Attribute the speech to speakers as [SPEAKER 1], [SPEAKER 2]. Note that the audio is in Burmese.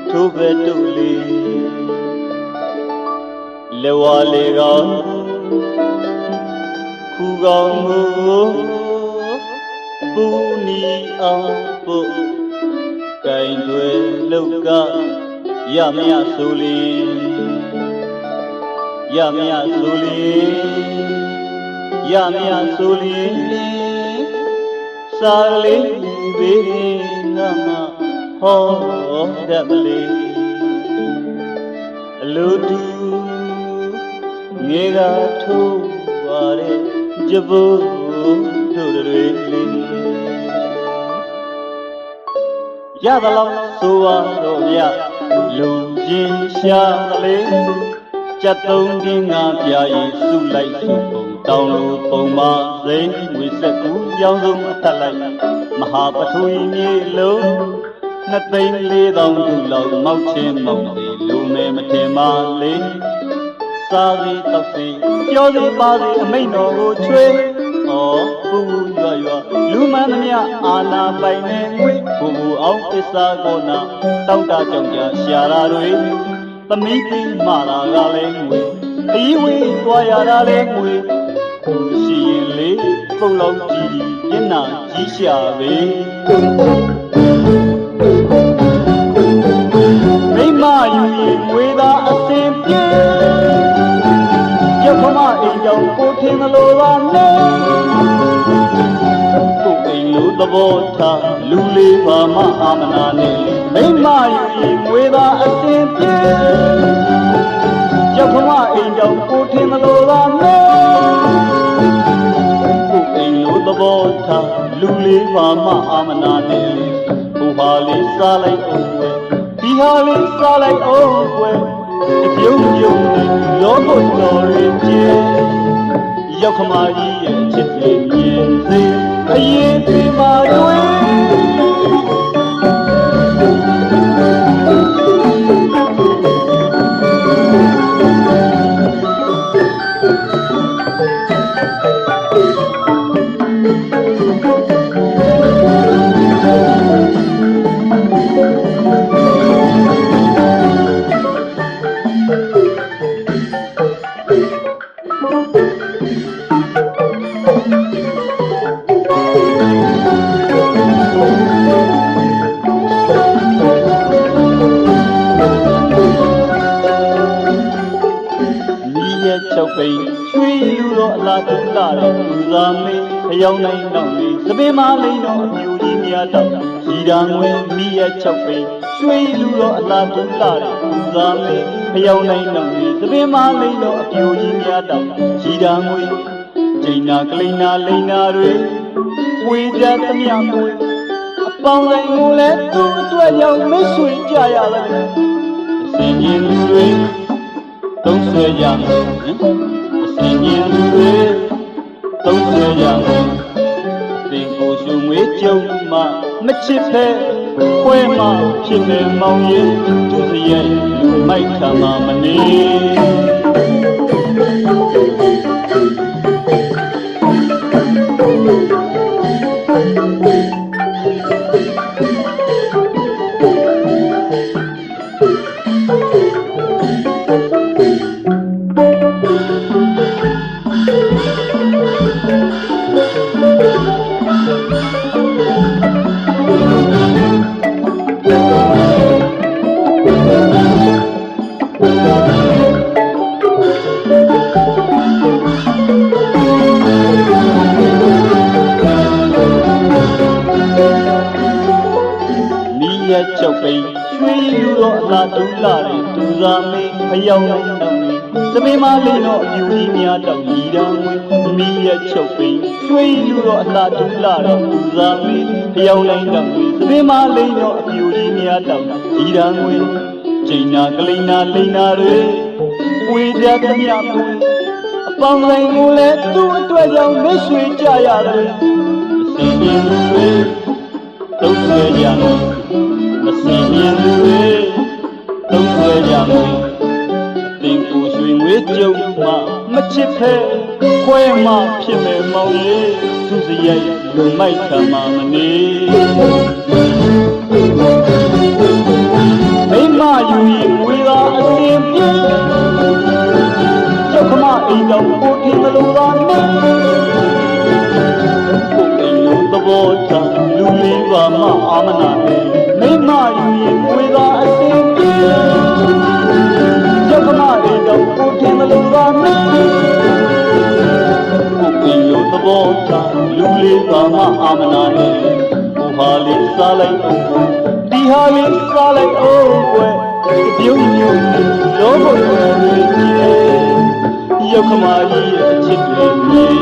[SPEAKER 1] ထိုးပဲတူလေးလေဝါလေကောင်ခုကောင်ကိုပူနီအောင်ပုတ်ကိုင်တွေလောက်ကရမရဆိုလီရမရဆိုလီရမရဆိုလီစာလေးဘေးငါမဟောတတ်လေးအလိုတူငေကထိုးပါတဲ့ကြဖို့တို့တွေလေးရသလောက်ဆိုပါတော့ရလူချင်းရှာလေးကြက်သုံးတင်းငါပြာရင်စုလိုက်စုပုံတောင်းလို့ပုံမစိမ့်ငွေဆက်ကူကြောင်းဆုံးအထက်လိုက်မဟာပထဝီမြေလုံး2,400,000လူလောက်မောက်ချင်းမောက်စီလူမဲမထင်ပါလေစားစီတောက်စီပြောစီပါစီအမိန်တော်ကိုချွေးဩပူရွာရွာလူမှန်သမျှအာနာပိုင်နေငွေဘူဘူအောင်ပစ္စာကောနာတောက်တာကြောင့်ကြရှာတာတွေသမီးသိမာတာကလည်းငွေအီးဝေးသွားရတာလည်းငွေရှိရင်လေပုံလုံးကြည့်ညနာကြီးရှာပဲမိမယူရင်ငွေသာအစင်ပြေရောက်ခမအိမ်ကြောင့်ကိုထင်သလိုပါနဲ့ကိုအိမ်လိုသဘောထားလူလေးပါမအာမနာနဲ့မိမယူရင်ငွေသာအစင်ပြေရောက်ခမအိမ်ကြောင့်ကိုထင်သလိုပါနဲ့ကိုအိမ်လိုသဘောထားလူလေးပါမအာမနာနဲ့ဟိုဟာလေးစားလိုက်အောင်ဒီဟာလေးစားလိုက်အောင်ကွယ်အပြုံးပြုံးနဲ့လောဘတော်ရင်ကျဲရောက်ခမကြီးရဲ့ချစ်လေးမြင်စေအရင်ဒီမှာတွေ့6 ပိန်ရွှေလူတော်အလားတူလာတဲ့လူသားမင်းဖျောင်းနိုင်တော့လေသပင်မလိမ့်တော်အပြူကြီးများတော့ရီတာငွေမိရဲ့6 ပိန်ရွှေလူတော်အလားတူလာတဲ့လူသားမင်းဖျောင်းနိုင်တော့လေသပင်မလိမ့်တော်အပြူကြီးများတော့ရီတာငွေကျိန်နာကလိန်နာလိန်နာတွေဝေကြသမျှကိုအပေါင်းတိုင်းကိုလည်းသူ့အတွက်ကြောင့်မဆွေကြရတယ်အစင်ရင်တွေသုံးဆွဲကြမယ်အစင်ရင်တွေသုံးဆွဲကြမယ်သင်ကိုရှုံငွေကြုံမှမချစ်ဖဲခွဲမှဖြစ်နေမောင်ရင်သူစရဲ့မိုက်ခံမှမနေ6 ပိန်ရွှေလူတော်အလားတူလာတဲ့သူစားမင်းဖျောင်းနိုင်တော့လေသမီးမလေးတော့အပြူကြီးများတော့ညီတော်ငွေမိရဲ့6 ပိန်ရွှေလူတော်အလားတူလာတဲ့သူစားမင်းဖျောင်းနိုင်တော့လေသမီးမလေးတော့အပြူကြီးများတော့ညီတော်ငွေကျိန်နာကလိန်နာလိန်နာတွေဝေကြသမျှကိုအပေါင်းတိုင်းကိုလည်းသူ့အတွက်ကြောင့်မဆွေကြရတယ်အစင်ရင်တွေသုံးဆွဲကြမယ်မစင်ရင်တွေသုံးဆွဲကြမယ်သင်ကိုရွှေငွေကြုံမှမချစ်ဖဲခွဲမှဖြစ်မယ်မောင်ရေသူစရိုက်လူမိုက်ခံမှမနေမိမ မနာနဲ့မိမယူရင်ဝေသာအစင်ပြေရောက်ခမတွေတော့ကိုထင်မလို့ပါနဲ့ကိုပင်လို့သဘောချလူလေးသာမအာမနာနဲ့ကိုဟာလေးစားလိုက်ဒီဟာလေးစားလိုက်ကွယ်ပြုံးညုံရောဘုံတွေကြီးရောက်ခမကြီးရဲ့အချစ်တွေ